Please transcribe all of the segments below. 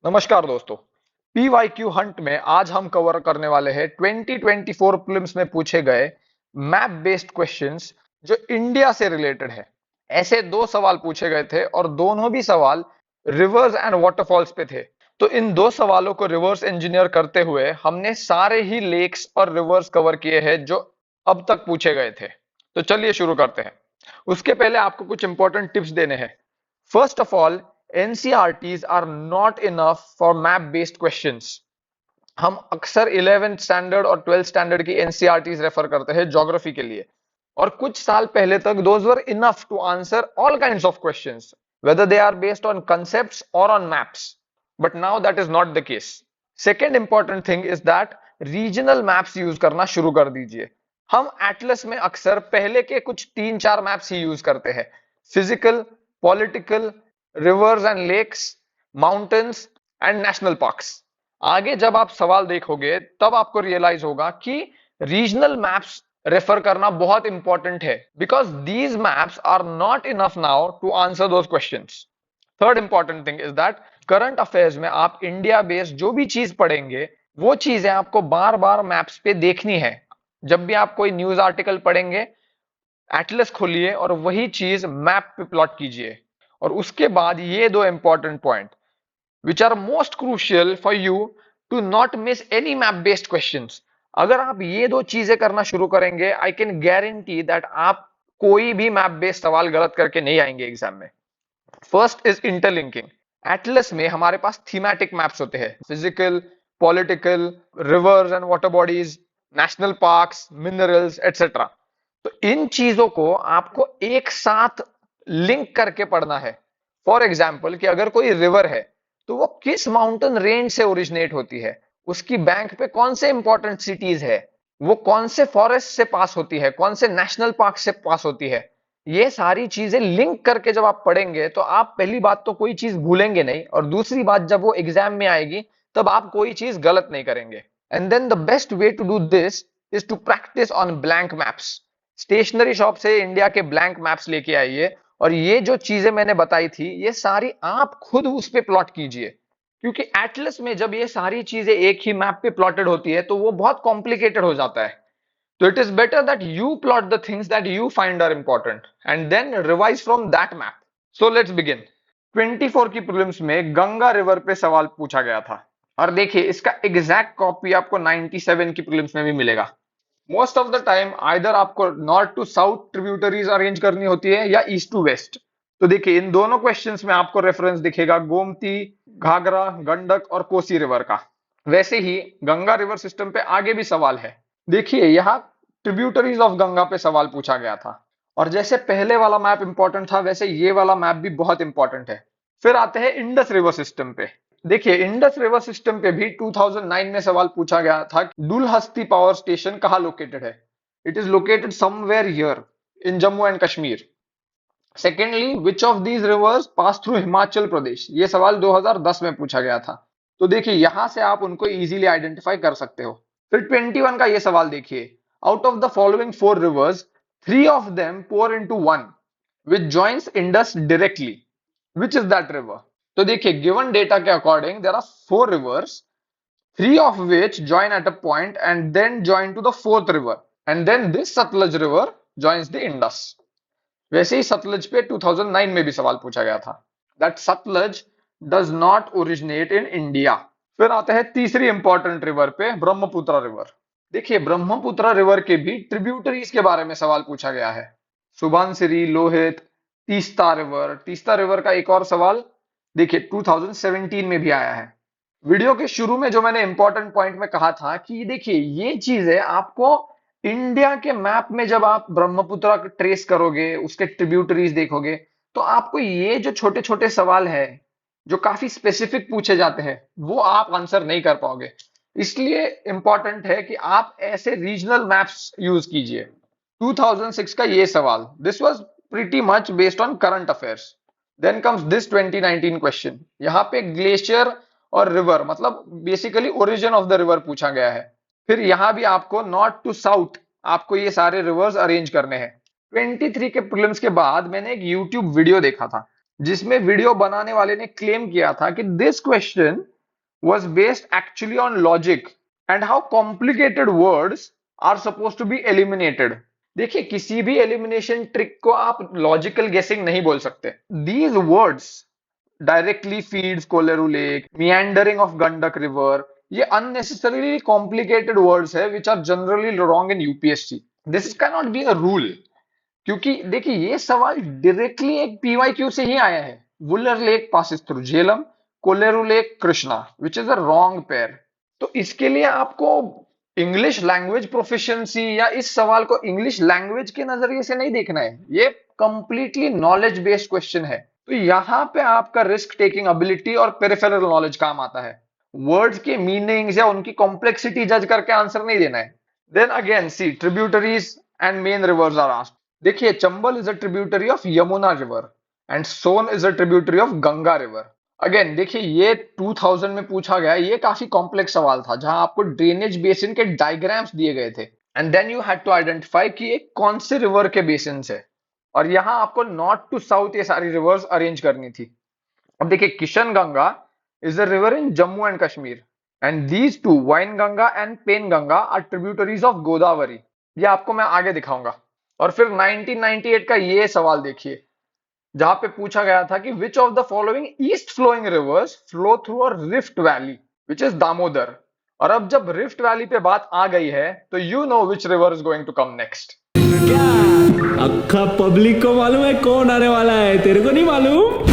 नमस्कार दोस्तों। PYQ Hunt में आज हम कवर करने वाले हैं 2024 प्रीलिम्स में पूछे गए मैप बेस्ड क्वेश्चंस जो इंडिया से रिलेटेड है। ऐसे दो सवाल पूछे गए थे और दोनों भी सवाल रिवर्स एंड वाटरफॉल्स पे थे। तो इन दो सवालों को रिवर्स इंजीनियर करते हुए हमने सारे ही लेक्स और रिवर्स कवर किए हैं जो अब तक पूछे गए थे। तो चलिए शुरू करते हैं। उसके पहले आपको कुछ इंपॉर्टेंट टिप्स देने हैं। First of all, NCRTs are not enough for map based questions. हम अक्सर 11th स्टैंडर्ड और 12th स्टैंडर्ड की एनसीईआरटीज रेफर करते हैं ज्योग्राफी के लिए, और कुछ साल पहले तक those were enough to answer all kinds of questions whether they are based on concepts or on maps, but now that is not the case. Second important thing is that regional maps use करना शुरू कर दीजिए। हम Atlas में अक्सर पहले के कुछ 3-4 मैप्स ही यूज करते हैं: physical, political, rivers and lakes, mountains and national parks. आगे जब आप सवाल देखोगे तब आपको रियलाइज होगा कि रीजनल मैप्स रेफर करना बहुत इंपॉर्टेंट है, because these maps are not enough now to answer those questions. Third important thing is that current affairs में आप इंडिया बेस्ड जो भी चीज पढ़ेंगे वो चीजें आपको बार बार मैप्स पे देखनी है। जब भी आप कोई न्यूज आर्टिकल पढ़ेंगे, एटलस खोलिए और वही चीज मैप पे प्लॉट कीजिए। और उसके बाद ये दो important point which are most crucial for you to not miss any map based questions. अगर आप ये दो चीजें करना शुरू करेंगे, आई कैन गारंटी दैट आप कोई भी मैप बेस्ड सवाल गलत करके नहीं आएंगे एग्जाम में। First is interlinking. एटलस में हमारे पास थीमेटिक मैप्स होते हैं: physical, political, rivers and water bodies, national parks, minerals etcetera. तो इन चीजों को आपको एक साथ लिंक करके पढ़ना है। फॉर एग्जाम्पल कि अगर कोई रिवर है तो वो किस माउंटेन रेंज से ओरिजिनेट होती है, उसकी बैंक पे कौन से इंपॉर्टेंट सिटीज है, वो कौन से फॉरेस्ट से पास होती है, कौन से नेशनल पार्क से पास होती है। ये सारी चीजें लिंक करके जब आप पढ़ेंगे तो आप पहली बात तो कोई चीज भूलेंगे नहीं, और दूसरी बात जब वो एग्जाम में आएगी तब आप कोई चीज गलत नहीं करेंगे। And then the best way to do this is to practice on blank maps. Stationery shop से इंडिया के ब्लैंक मैप्स लेके आइए और ये जो चीजें मैंने बताई थी ये सारी आप खुद उस पे प्लॉट कीजिए, क्योंकि एटलस में जब ये सारी चीजें एक ही मैप पे प्लॉटेड होती है तो वो बहुत कॉम्प्लिकेटेड हो जाता है। तो it is better that you plot the things that you find are important and then revise from that map. So let's begin. 24 की प्रीलिम्स में गंगा रिवर पे सवाल पूछा गया था, और देखिए इसका एग्जैक्ट कॉपी आपको 97 की प्रीलिम्स में भी मिलेगा। Most of the time either आपको north to south tributaries arrange करनी होती है या ईस्ट टू वेस्ट। तो देखिए इन दोनों क्वेश्चंस में आपको रेफरेंस दिखेगा गोमती, घाघरा, गंडक और कोसी रिवर का। वैसे ही गंगा रिवर सिस्टम पे आगे भी सवाल है। देखिए यहाँ ट्रिब्यूटरीज ऑफ गंगा पे सवाल पूछा गया था, और जैसे पहले वाला मैप इंपॉर्टेंट था वैसे ये वाला मैप भी बहुत इंपॉर्टेंट है। फिर आते हैं इंडस रिवर सिस्टम पे। देखिए इंडस रिवर सिस्टम पे भी 2009 में सवाल पूछा गया था, डुलहस्ती पावर स्टेशन कहाँ लोकेटेड है। It is located somewhere here in Jammu and Kashmir. Secondly, which of these rivers pass through Himachal Pradesh, ये सवाल 2010 में पूछा गया था। तो देखिए यहां से आप उनको इजीली आइडेंटिफाई कर सकते हो। फिर 21 का ये सवाल देखिए, out of the following 4 rivers 3 of them pour into 1 which joins Indus directly, which is that river. तो देखिए गिवन डेटा के according there are 4 rivers, 3 of which join at a point and then join to the fourth river, and then this Satluj river joins the Indus. वैसे ही सतलज पे 2009 में भी सवाल पूछा गया था, that Sutlej does not originate in India. फिर आते हैं तीसरी इंपॉर्टेंट रिवर पे, ब्रह्मपुत्र रिवर। देखिए ब्रह्मपुत्र रिवर के भी ट्रिब्यूटरीज के बारे में सवाल पूछा गया है: सुबनसिरी, लोहित, तीस्ता रिवर का एक और सवाल देखिए 2017 में भी आया है। वीडियो के शुरू में जो मैंने इंपॉर्टेंट पॉइंट में कहा था कि देखिए ये चीजें आपको इंडिया के मैप में जब आप ब्रह्मपुत्र ट्रेस करोगे, उसके ट्रिब्यूटरीज देखोगे, तो आपको ये जो छोटे छोटे सवाल है जो काफी स्पेसिफिक पूछे जाते हैं वो आप आंसर नहीं कर पाओगे। इसलिए इंपॉर्टेंट है कि आप ऐसे रीजनल मैप्स यूज कीजिए। 2006 का ये सवाल, this was pretty much based on current affairs. Then comes this 2019 question, यहाँ पे ग्लेशियर और रिवर मतलब basically origin of the river पूछा गया है। फिर यहां भी आपको नॉर्थ टू साउथ आपको ये सारे रिवर्स अरेंज करने हैं। 23 के प्रीलिम्स के बाद मैंने एक यूट्यूब वीडियो देखा था जिसमें वीडियो बनाने वाले ने क्लेम किया था कि this question was based actually on logic and how complicated words are supposed to be eliminated. देखिए किसी भी एलिमिनेशन ट्रिक को आप लॉजिकल गेसिंग नहीं बोल सकते. These words directly feeds Kolleru Lake, meandering of Gandak River, ये unnecessarily complicated words है which are generally wrong in UPSC. This cannot be a rule. क्योंकि देखिए ये सवाल डायरेक्टली एक पीवाईक्यू से ही आया है. Wular lake passes through Jhelum, Kolleru lake Krishna, which is a wrong pair. तो इसके लिए आपको इंग्लिश लैंग्वेज प्रोफिशिएंसी या इस सवाल को इंग्लिश लैंग्वेज के नजरिए से नहीं देखना है. ये कंप्लीटली नॉलेज बेस्ड क्वेश्चन है. तो यहाँ पे आपका रिस्क टेकिंग एबिलिटी और पेरिफेरल नॉलेज काम आता है. वर्ड्स के मीनिंग्स या उनकी कॉम्प्लेक्सिटी जज करके आंसर नहीं देना है. Then again see tributaries and main rivers are asked. देखिए Chambal is a tributary of Yamuna river and Son is a tributary of Ganga river. Again देखिए ये 2000 में पूछा गया. ये काफी कॉम्प्लेक्स सवाल था जहां आपको ड्रेनेज बेसिन के डायग्राम्स दिए गए थे and then you had to identify कि ये कौन से रिवर के बेसिन है. और यहाँ आपको नॉर्थ टू साउथ ये सारी रिवर्स अरेंज करनी थी. अब देखिए Kishanganga is a river in Jammu and Kashmir and these two Wainganga and Penganga are tributaries of Godavari. ये आपको मैं आगे दिखाऊंगा. और फिर 1998 का ये सवाल देखिए जहां पे पूछा गया था कि which of the following east flowing rivers flow through a rift valley which is Damodar. और अब जब रिफ्ट वैली पे बात आ गई है तो you know which river is going to come next. क्या अक्खा पब्लिक को मालूम है कौन आने वाला है, तेरे को नहीं मालूम?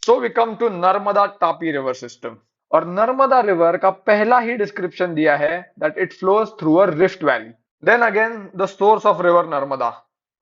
So we come to Narmada Tapi river system. और नर्मदा रिवर का पहला ही डिस्क्रिप्शन दिया है that it flows through a rift valley. Then again the source of river Narmada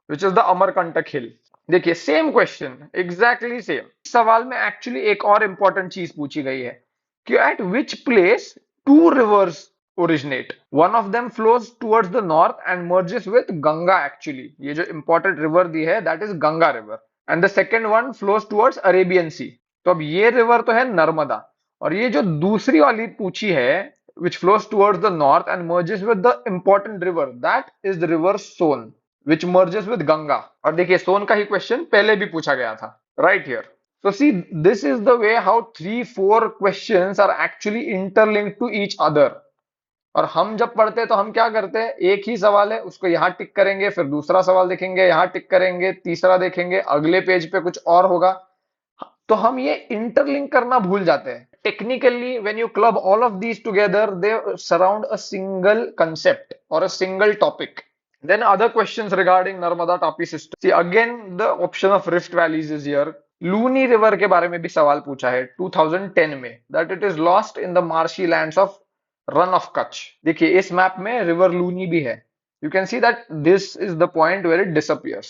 which is the Amarkantak hill. देखिए सेम क्वेश्चन एग्जैक्टली सेम. सवाल में एक्चुअली एक और इंपॉर्टेंट चीज पूछी गई है कि at which place two rivers originate. One of them flows towards the north and merges with Ganga. Actually ये जो इंपॉर्टेंट रिवर दी है that is Ganga river and the second one flows towards Arabian sea. तो अब ये रिवर तो है नर्मदा और ये जो दूसरी वाली पूछी है which flows towards the north and merges with the important river that is the river Son which merges with Ganga. और देखिए सोन का ही क्वेश्चन पहले भी पूछा गया था right here. So see this is the way how 3-4 questions are actually interlinked to each other. और हम जब पढ़ते हैं तो हम क्या करते हैं, एक ही सवाल है उसको यहाँ टिक करेंगे, फिर दूसरा सवाल देखेंगे, यहाँ टिक करेंगे, तीसरा देखेंगे, अगले पेज पे कुछ और होगा. तो हम ये इंटरलिंक करना भूल जाते हैं. Technically when you club all of these together they surround a single concept और a single topic. Then other questions regarding Narmada Tapi system. See again the option of rift valleys is here. Luni river के बारे में भी सवाल पूछा है 2010 में that it is lost in the marshy lands of Rann of Kutch. देखिए इस मैप में रिवर लूनी भी है. You can see that this is the point where it disappears.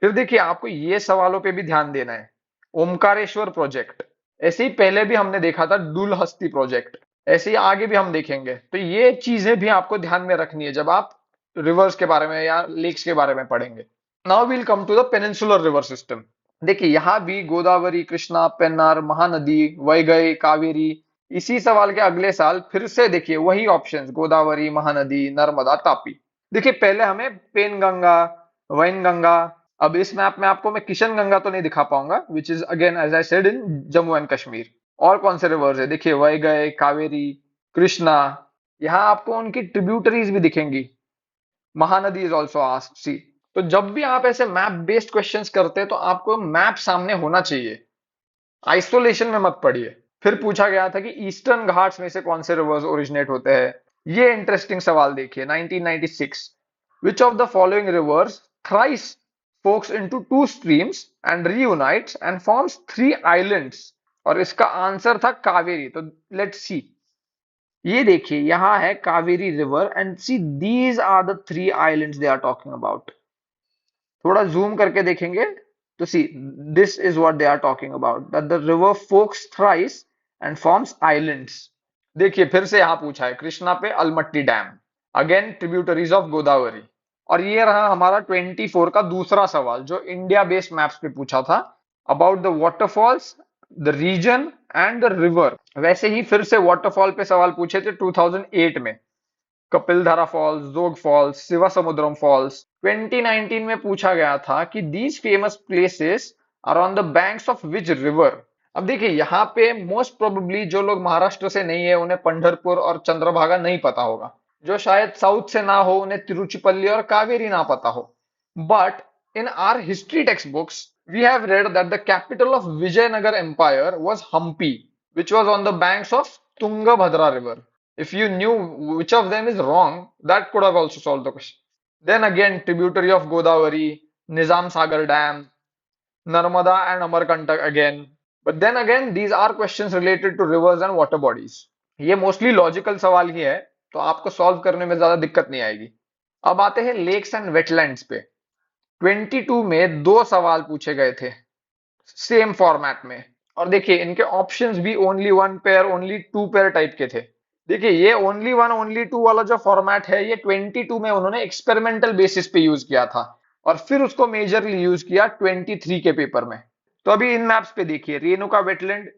फिर देखिए आपको ये सवालों पे भी ध्यान देना है. ओमकारेश्वर प्रोजेक्ट, ऐसे ही पहले भी हमने देखा था डुलहस्ती प्रोजेक्ट, ऐसे ही आगे भी हम देखेंगे. तो ये चीजें भी आपको ध्यान में रखनी है जब आप रिवर्स के बारे में या लेक्स के बारे में पढ़ेंगे. Now we'll come to the peninsular river system. देखिए यहाँ भी गोदावरी, कृष्णा, पेन्नार, महानदी, वैगई, कावेरी. इसी सवाल के अगले साल फिर से देखिए वही ऑप्शंस गोदावरी, महानदी, नर्मदा, तापी. देखिए पहले हमें पेनगंगा, वैनगंगा. अब इस मैप में आपको मैं किशन गंगा तो नहीं दिखा पाऊंगा which is again as I said in Jammu and Kashmir. और कौन से रिवर्स है देखिए वैगई, कावेरी, कृष्णा. यहाँ आपको उनकी ट्रिब्यूटरीज भी दिखेंगी. Mahanadi is also asked. See तो जब भी आप ऐसे मैप बेस्ड क्वेश्चंस करते हैं तो आपको मैप सामने होना चाहिए, आइसोलेशन में मत पढ़िए. फिर पूछा गया था कि ईस्टर्न घाट्स में से कौन से रिवर्स ओरिजिनेट होते हैं. ये इंटरेस्टिंग सवाल देखिए 1996. विच of the following rivers thrice forks into two streams and reunites and forms three islands. और इसका आंसर था कावेरी. तो लेट्स सी. ये देखिए यहां है Kaveri river and see these are the three islands they are talking about. थोड़ा जूम करके देखेंगे तो see this is what they are talking about that the river forks thrice and forms islands. देखिए फिर से यहां पूछा है कृष्णा पे Almatti dam, again tributaries of Godavari. और ये रहा हमारा 24 का दूसरा सवाल जो इंडिया बेस्ड मैप्स पे पूछा था about the waterfalls, the region and the river. वैसे ही फिर से वाटरफॉल पे सवाल पूछे थे 2008 में. Kapildhara falls, Jog falls, Shivasamudram falls. 2019 में पूछा गया था कि these famous places are on the banks of which river. अब देखिए यहाँ पे मोस्ट प्रोबेबली जो लोग महाराष्ट्र से नहीं है उन्हें पंढरपुर और चंद्रभागा नहीं पता होगा, जो शायद साउथ से ना हो उन्हें तिरुचिपल्ली और कावेरी ना पता हो। But in our history textbooks we have read that the capital of Vijayanagar empire was Hampi, which was on the banks of Tungabhadra river. If you knew which of them is wrong, that could have also solved the question. Then again, tributary of Godavari, Nizam Sagar Dam, Narmada and Amarkantak again. But then again, these are questions related to rivers and water bodies. ये mostly logical सवाल ही है, तो आपको solve करने में ज्यादा दिक्कत नहीं आएगी। अब आते हैं लेक्स एंड वेटलैंड्स पे। 22 में दो सवाल पूछे गए थे सेम फॉर्मेट में, और देखिए इनके ऑप्शंस भी only one pair only two pair type के थे। देखिए ये ओनली वन ओनली टू वाला जो फॉर्मेट है ये 22 में उन्होंने एक्सपेरिमेंटल बेसिस पे यूज किया था, और फिर उसको मेजरली यूज किया 23 के पेपर में। तो अभी इन मैप्स पे देखिए, Renuka wetland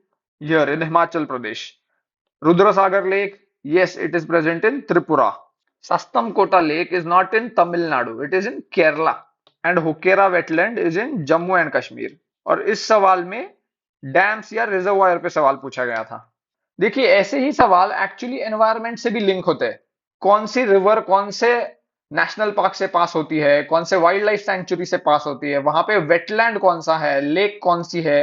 here in Himachal Pradesh, Rudrasagar lake, yes it is present in Tripura, Sastamkota lake is not in Tamil Nadu, it is in Kerala, and Hokera wetland is in Jammu and Kashmir। और इस सवाल में dams या reservoir पे सवाल पूछा गया था। देखिए ऐसे ही सवाल एक्चुअली एनवायरनमेंट से भी लिंक होते हैं। कौन सी रिवर कौन से नेशनल पार्क से पास होती है, कौन से वाइल्ड लाइफ सेंचुरी से पास होती है, वहां पे वेटलैंड कौन सा है, लेक कौन सी है,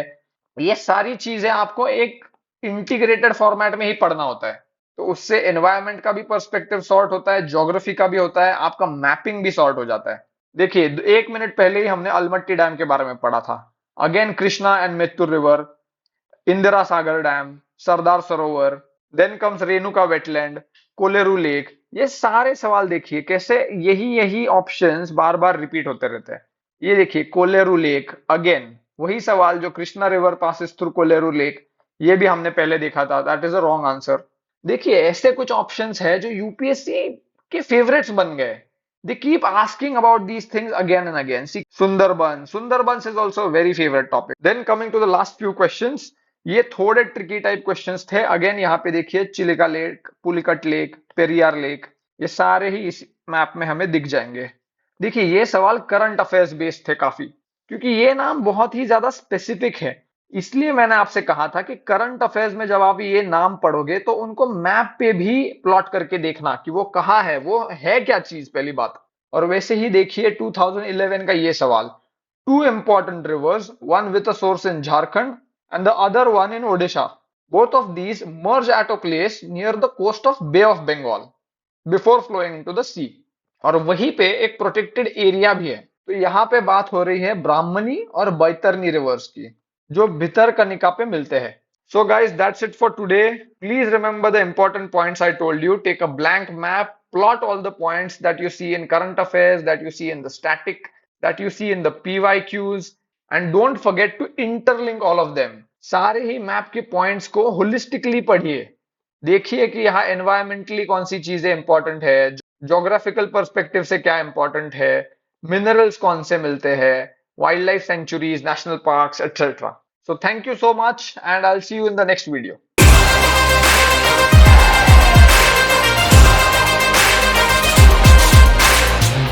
ये सारी चीजें आपको एक इंटीग्रेटेड फॉर्मेट में ही पढ़ना होता है। तो उससे एनवायरनमेंट का भी पर्सपेक्टिव सॉर्ट होता है, ज्योग्राफी का भी होता है, आपका मैपिंग भी सॉर्ट हो जाता है। देखिए 1 मिनट पहले ही हमने अलमट्टी डैम के बारे में पढ़ा था। Again Krishna and Mettur river, Indira Sagar dam, Sardar Sarovar, then comes Renuka wetland, Kolleru lake. ये सारे सवाल देखिए कैसे यही यही ऑप्शंस बार बार रिपीट होते रहते हैं। ये देखिए कोलेरू लेक, अगेन वही सवाल जो Krishna river passes through Kolleru lake, ये भी हमने पहले देखा था, that is a wrong answer. देखिए ऐसे कुछ ऑप्शंस है जो यूपीएससी के फेवरेट्स बन गए। They keep asking about these things again and again. See, Sundarbans is also a very favorite topic. Then coming to the last few questions, ये थोड़े ट्रिकी टाइप क्वेश्चंस थे। अगेन यहाँ पे देखिए Chilika lake, Pulicat lake, Periyar lake, ये सारे ही इस map में हमें दिख जाएंगे। देखिए ये सवाल करंट अफेयर्स बेस्ड थे काफी, क्योंकि ये नाम बहुत ही ज्यादा स्पेसिफिक है। इसलिए मैंने आपसे कहा था कि करंट अफेयर्स में जब आप ये नाम पढ़ोगे तो उनको मैप पे भी प्लॉट करके देखना कि वो कहाँ है, वो है क्या चीज, पहली बात। और वैसे ही देखिए 2011 का ये सवाल, two important rivers, one with a source in Jharkhand and the other one in Odisha, both of these merge at a place near the coast of Bay of Bengal before flowing into the sea. और वहीं पे एक protected area भी है। तो यहाँ पे बात हो रही है ब्राह्मणी और बैतरनी रिवर्स की, जो भितरकनिका पे मिलते हैं। So guys, that's it for today. Please remember the important points I told you. Take a blank map, plot all the points that you see in current affairs, that you see in the static, that you see in the PYQs, and don't forget to interlink all of them. सारे ही map के points को holistically पढ़िए। देखिए कि यहाँ environmentally कौन सी चीजें important है, ज्योग्राफिकल पर्सपेक्टिव से क्या इंपॉर्टेंट है, मिनरल्स कौन से मिलते हैं, wildlife sanctuaries, national parks, etc. So thank you so much and I'll see you in the next video.